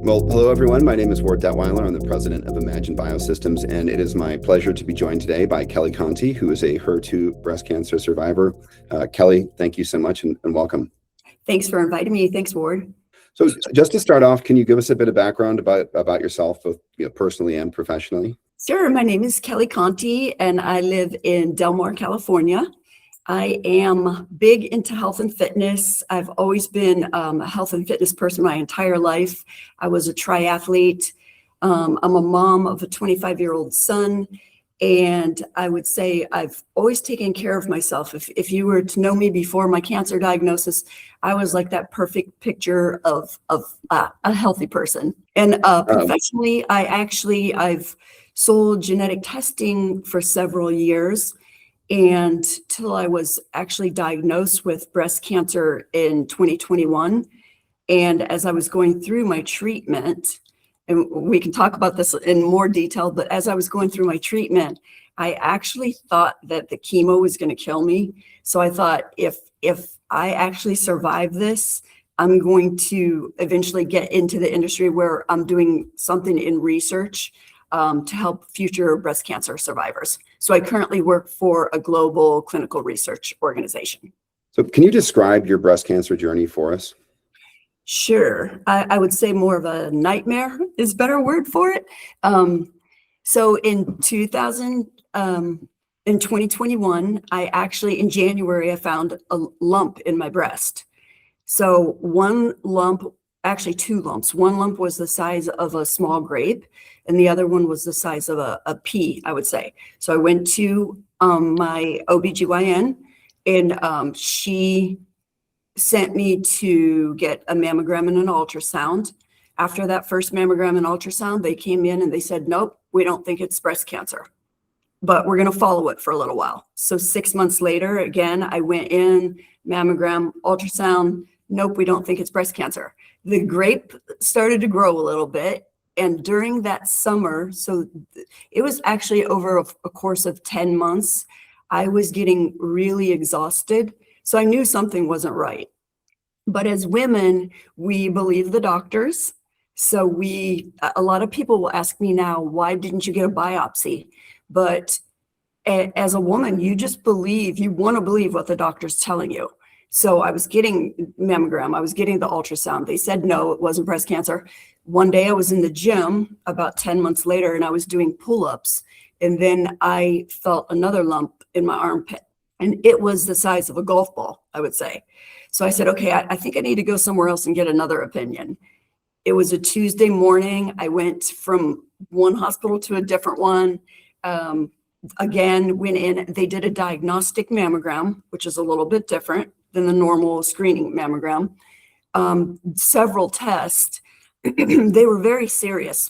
Well, hello everyone. My name is Ward Detwiler. I'm the president of Imagion Biosystems, and it is my pleasure to be joined today by Kelly Conti, who is a HER2 breast cancer survivor. Kelly, thank you so much and welcome. Thanks for inviting me. Thanks, Ward. So just to start off, can you give us a bit of background about yourself, both personally and professionally? Sure. My name is Kelly Conti, and I live in Del Mar, California. I am big into health and fitness. I've always been a health and fitness person my entire life. I was a triathlete. I'm a mom of a 25-year-old son. And I would say I've always taken care of myself. If you were to know me before my cancer diagnosis, I was like that perfect picture of a healthy person. And professionally, I've sold genetic testing for several years, and till I was actually diagnosed with breast cancer in 2021. And as I was going through my treatment, and we can talk about this in more detail, but as I was going through my treatment, I actually thought that the chemo was going to kill me. So I thought, if I actually survive this, I'm going to eventually get into the industry where I'm doing something in research to help future breast cancer survivors. So I currently work for a global clinical research organization. So can you describe your breast cancer journey for us? Sure. I would say more of a nightmare is a better word for it. So in 2021, in January, I found a lump in my breast. So one lump, actually two lumps. One lump was the size of a small grape, and the other one was the size of a pea, I would say. So I went to my OBGYN, and she sent me to get a mammogram and an ultrasound. After that first mammogram and ultrasound, they came in and they said, nope, we don't think it's breast cancer, but we're going to follow it for a little while. So 6 months later, again, I went in, mammogram, ultrasound, nope, we don't think it's breast cancer. The grape started to grow a little bit. And during that summer, so it was actually over a course of 10 months, I was getting really exhausted. So I knew something wasn't right. But as women, we believe the doctors. So a lot of people will ask me now, why didn't you get a biopsy? But as a woman, you just believe, you want to believe what the doctor's telling you. So I was getting mammogram, I was getting the ultrasound. They said, no, it wasn't breast cancer. One day I was in the gym about 10 months later, and I was doing pull-ups. And then I felt another lump in my armpit. And it was the size of a golf ball, I would say. So I said, okay, I think I need to go somewhere else and get another opinion. It was a Tuesday morning. I went from one hospital to a different one. Again, went in, they did a diagnostic mammogram, which is a little bit different than the normal screening mammogram. Several tests, they were very serious.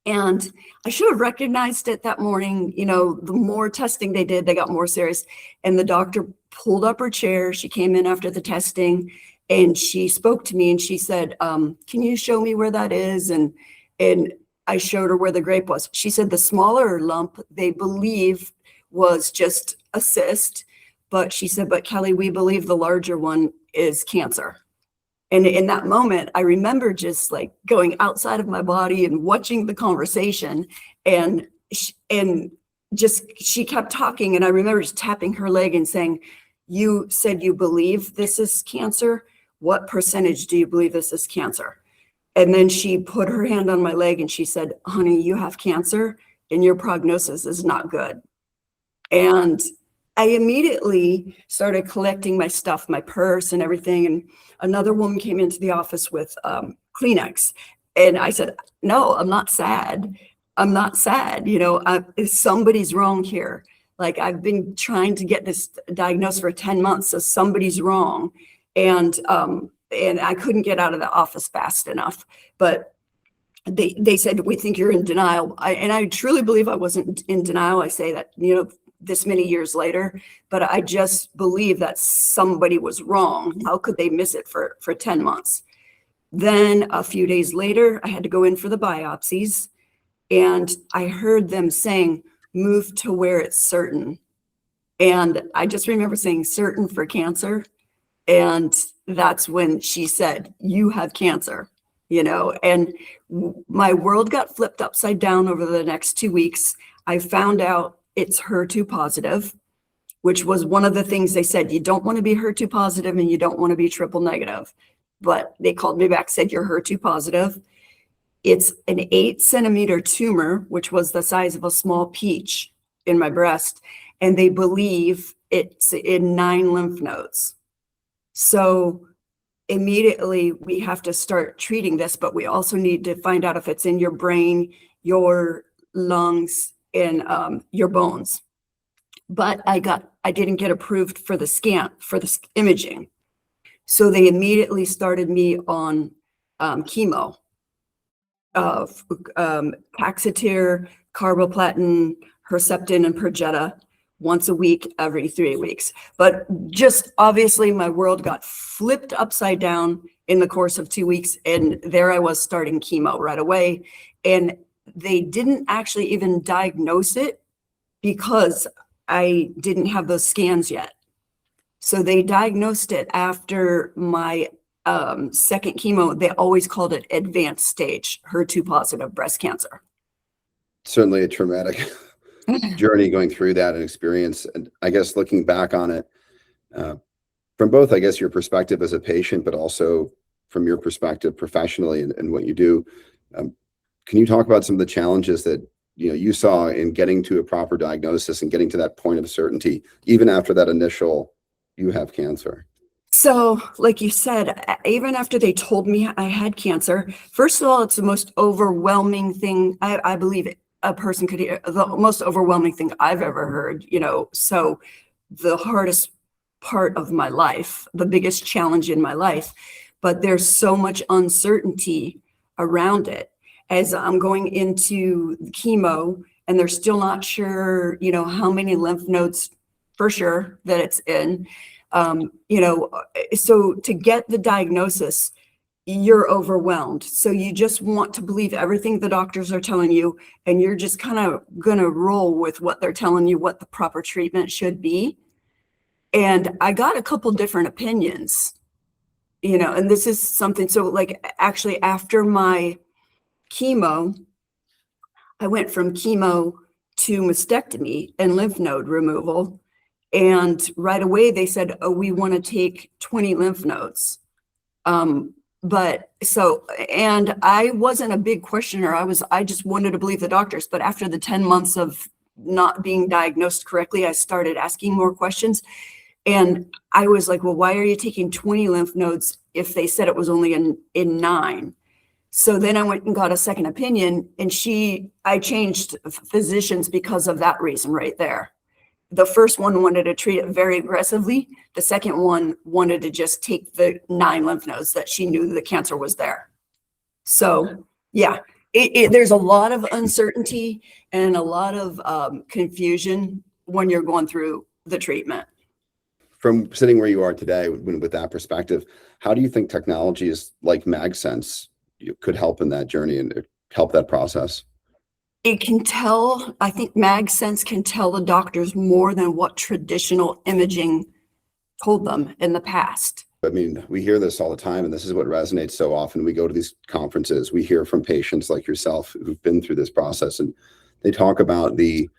And I should have recognized it that morning. You know, the more testing they did, they got more serious. And the doctor pulled up her chair. She came in after the testing and she spoke to me and she said, can you show me where that is? And I showed her where the grape was. She said the smaller lump, they believe, was just a cyst. But she said, but Kelly, we believe the larger one is cancer. And in that moment, I remember just like going outside of my body and watching the conversation, and she kept talking. And I remember just tapping her leg and saying, you said you believe this is cancer. What percentage do you believe this is cancer? And then she put her hand on my leg and she said, honey, you have cancer and your prognosis is not good. And I immediately started collecting my stuff, my purse and everything. And another woman came into the office with Kleenex. And I said, no, I'm not sad. I'm not sad. You know, somebody's wrong here. Like, I've been trying to get this diagnosed for 10 months. So somebody's wrong. And I couldn't get out of the office fast enough. But they said, we think you're in denial. And I truly believe I wasn't in denial. I say that, you know, this many years later, but I just believe that somebody was wrong. How could they miss it for 10 months? Then a few days later, I had to go in for the biopsies, and I heard them saying, move to where it's certain. And I just remember saying certain for cancer. And that's when she said, you have cancer. and my world got flipped upside down over the next 2 weeks. I found out it's HER2 positive, which was one of the things they said, you don't want to be HER2 positive and you don't want to be triple negative. But they called me back, said you're HER2 positive. It's an 8-centimeter tumor, which was the size of a small peach in my breast. And they believe it's in 9 lymph nodes. So immediately we have to start treating this, but we also need to find out if it's in your brain, your lungs, and your bones. But I didn't get approved for the scan, for the imaging. So they immediately started me on chemo, Taxotere, carboplatin, Herceptin, and Perjeta once a week, every 3 weeks. But just obviously my world got flipped upside down in the course of 2 weeks. And there I was starting chemo right away. And they didn't actually even diagnose it because I didn't have those scans yet. So they diagnosed it after my second chemo. They always called it advanced stage HER2 positive breast cancer. Certainly a traumatic journey going through that and experience. And I guess looking back on it, from both, I guess, your perspective as a patient, but also from your perspective professionally and what you do, can you talk about some of the challenges that you saw in getting to a proper diagnosis and getting to that point of certainty, even after that initial, you have cancer? So, like you said, even after they told me I had cancer, first of all, it's the most overwhelming thing I believe a person could hear, the most overwhelming thing I've ever heard, so the hardest part of my life, the biggest challenge in my life, but there's so much uncertainty around it. As I'm going into chemo and they're still not sure, how many lymph nodes for sure that it's in, so to get the diagnosis, you're overwhelmed. So you just want to believe everything the doctors are telling you, and you're just kind of going to roll with what they're telling you, what the proper treatment should be. And I got a couple different opinions, and this is something, so like actually after my chemo, I went from chemo to mastectomy and lymph node removal. And right away they said, oh, we want to take 20 lymph nodes. And I wasn't a big questioner. I just wanted to believe the doctors. But after the 10 months of not being diagnosed correctly, I started asking more questions. And I was like, well, why are you taking 20 lymph nodes if they said it was only in 9? So then I went and got a second opinion, and I changed physicians because of that reason right there. The first one wanted to treat it very aggressively. The second one wanted to just take the 9 lymph nodes that she knew the cancer was there. So yeah, there's a lot of uncertainty and a lot of confusion when you're going through the treatment. From sitting where you are today with that perspective, how do you think technologies like MagSense could help in that journey and help that process? It can tell, I think MagSense can tell the doctors more than what traditional imaging told them in the past. I mean, we hear this all the time, and this is what resonates so often. We go to these conferences, we hear from patients like yourself who've been through this process, and they talk about the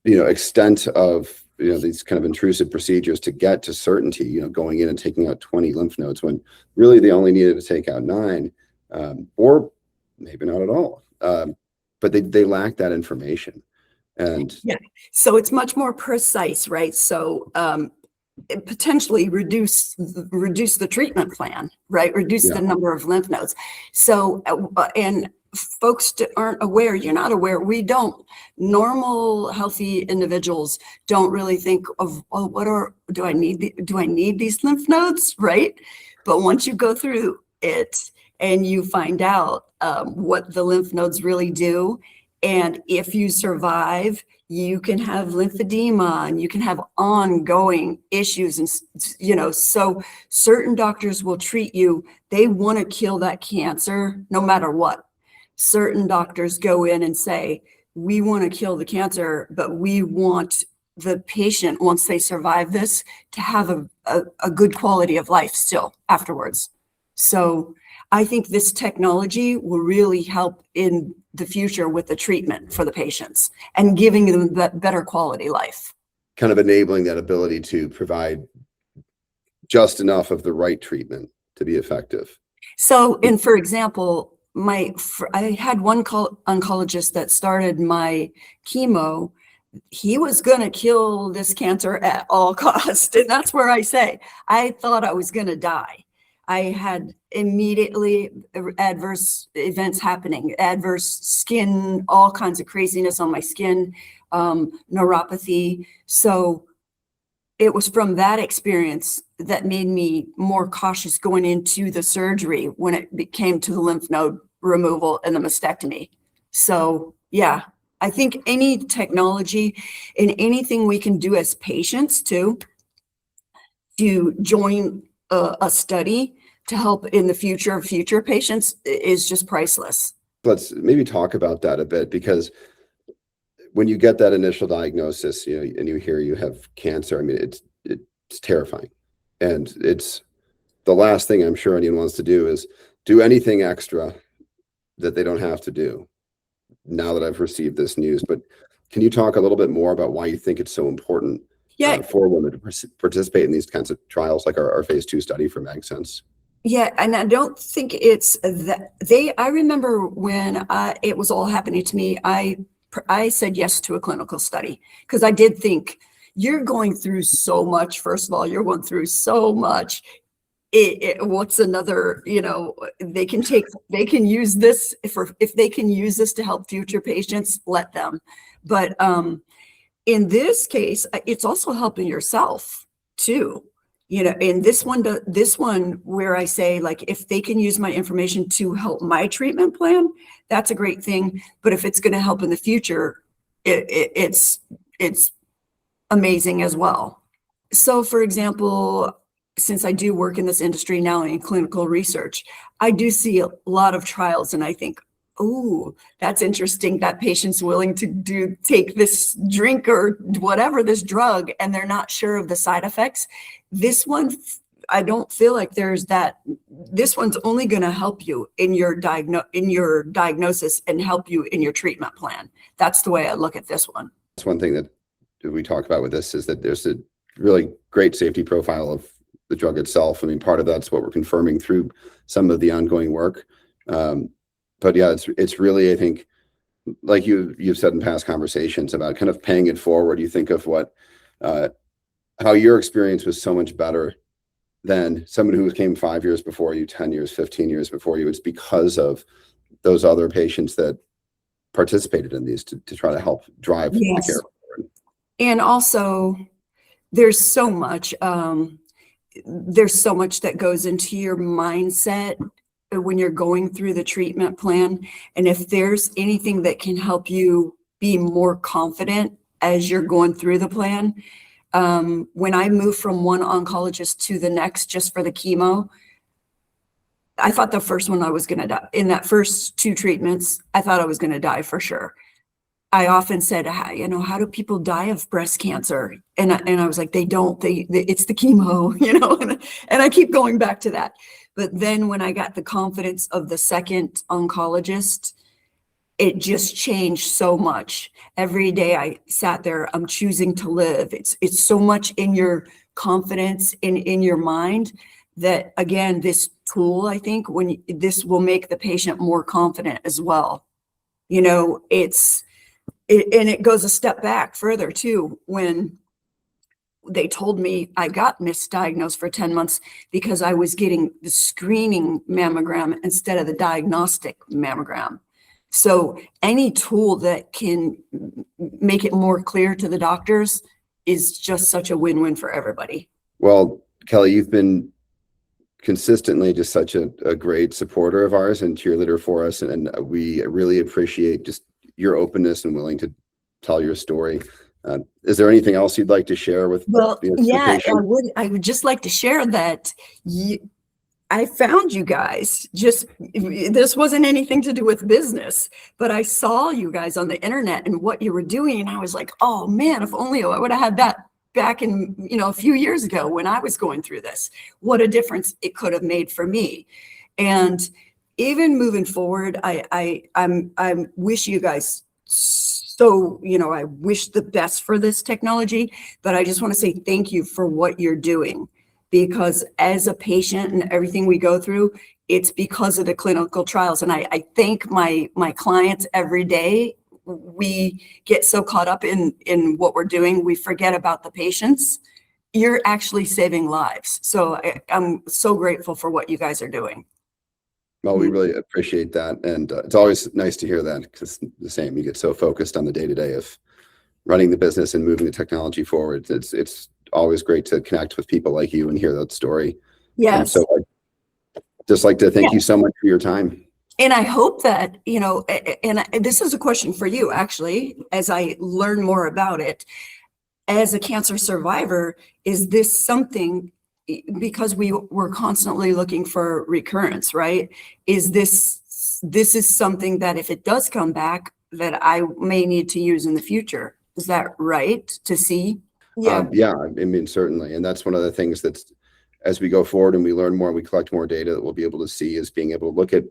extent of these kind of intrusive procedures to get to certainty, going in and taking out 20 lymph nodes when really they only needed to take out 9, or maybe not at all. But they lack that information. And yeah, so it's much more precise, right? So potentially reduce the treatment plan, right? Reduce the number of lymph nodes. So and folks aren't aware, you're not aware, normal healthy individuals don't really think of, oh, do I need these lymph nodes, right? But once you go through it and you find out what the lymph nodes really do, and if you survive, you can have lymphedema and you can have ongoing issues. And, so certain doctors will treat you. They want to kill that cancer no matter what. Certain doctors go in and say, we want to kill the cancer, but we want the patient, once they survive this, to have a good quality of life still afterwards. So I think this technology will really help in the future with the treatment for the patients and giving them that better quality life. Kind of enabling that ability to provide just enough of the right treatment to be effective. So, and for example, I had one oncologist that started my chemo. He was going to kill this cancer at all costs. And that's where I say, I thought I was going to die. I had immediately adverse events happening, adverse skin, all kinds of craziness on my skin, neuropathy. So it was from that experience that made me more cautious going into the surgery when it came to the lymph node removal and the mastectomy. So yeah, I think any technology and anything we can do as patients too, to join a study to help in the future patients is just priceless. Let's maybe talk about that a bit, because when you get that initial diagnosis, and you hear you have cancer, I mean, it's terrifying. And it's the last thing I'm sure anyone wants to do is do anything extra that they don't have to do now that I've received this news. But can you talk a little bit more about why you think it's so important for women to participate in these kinds of trials, like our phase 2 study for MagSense? Yeah, and I don't think it's that I remember when it was all happening to me, I said yes to a clinical study because I did think you're going through so much. First of all, you're going through so much. What's another, they can use this if they can use this to help future patients, let them. But in this case, it's also helping yourself too. In this one where I say, like, if they can use my information to help my treatment plan, that's a great thing. But if it's going to help in the future, it's amazing as well. So for example, since I do work in this industry now in clinical research, I do see a lot of trials and I think, oh, that's interesting. That patient's willing to take this drink or whatever, this drug, and they're not sure of the side effects. This one, I don't feel like there's that. This one's only going to help you in your diagnosis and help you in your treatment plan. That's the way I look at this one. That's one thing that we talk about with this, is that there's a really great safety profile of the drug itself. I mean, part of that's what we're confirming through some of the ongoing work. But yeah, it's really, I think, like you've said in past conversations about kind of paying it forward. You think of how your experience was so much better than someone who came 5 years before you, 10 years, 15 years before you. It's because of those other patients that participated in these to try to help drive the care forward. And also, there's so much that goes into your mindset when you're going through the treatment plan. And if there's anything that can help you be more confident as you're going through the plan. When I moved from one oncologist to the next just for the chemo, I thought the first one I was going to die. In that first 2 treatments, I thought I was going to die for sure. I often said, how do people die of breast cancer? And I was like, they don't, it's the chemo, and I keep going back to that. But then when I got the confidence of the second oncologist, it just changed so much. Every day I sat there, I'm choosing to live. It's so much in your confidence in your mind that, again, this tool, I think this will make the patient more confident as well. And it goes a step back further too, when they told me I got misdiagnosed for 10 months because I was getting the screening mammogram instead of the diagnostic mammogram. So any tool that can make it more clear to the doctors is just such a win-win for everybody. Well, Kelly, you've been consistently just such a great supporter of ours and cheerleader for us. And we really appreciate just your openness and willing to tell your story. Is there anything else you'd like to share with? Well, yeah, I would just like to share that I found you guys. This wasn't anything to do with business, but I saw you guys on the internet and what you were doing, and I was like, oh man, if only I would have had that back in, a few years ago when I was going through this, what a difference it could have made for me. And even moving forward, I wish you guys I wish the best for this technology, but I just want to say thank you for what you're doing, because as a patient and everything we go through, it's because of the clinical trials. And I thank my clients every day. We get so caught up in what we're doing, we forget about the patients. You're actually saving lives. So I'm so grateful for what you guys are doing. Well, we really appreciate that. And it's always nice to hear that, because the same, you get so focused on the day-to-day of running the business and moving the technology forward. It's always great to connect with people like you and hear that story. Yes. So I'd just like to thank you so much for your time. And I hope that, and this is a question for you, actually, as I learn more about it, as a cancer survivor, is this something, because we're constantly looking for recurrence, right? This is something that if it does come back, that I may need to use in the future. Is that right to see? Yeah. I mean, certainly. And that's one of the things that's, as we go forward and we learn more, we collect more data, that we'll be able to see, is being able to look at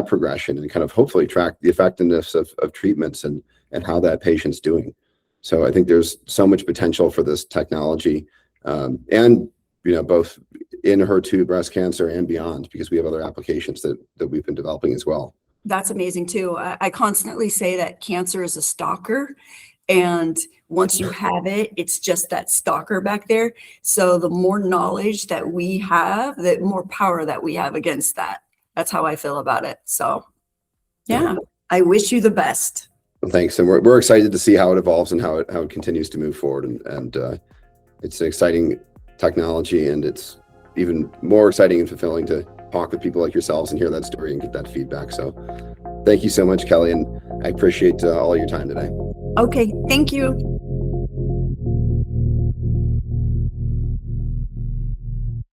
progression and kind of hopefully track the effectiveness of treatments and how that patient's doing. So I think there's so much potential for this technology, and both in HER2 breast cancer and beyond, because we have other applications that we've been developing as well. That's amazing too. I constantly say that cancer is a stalker, and once you have it, it's just that stalker back there. So the more knowledge that we have, the more power that we have against that. That's how I feel about it. So yeah, I wish you the best. Well, thanks. And we're excited to see how it evolves and how it continues to move forward. And it's an exciting technology, and it's even more exciting and fulfilling to talk with people like yourselves and hear that story and get that feedback. So thank you so much, Kelly. And I appreciate all your time today. Okay. Thank you.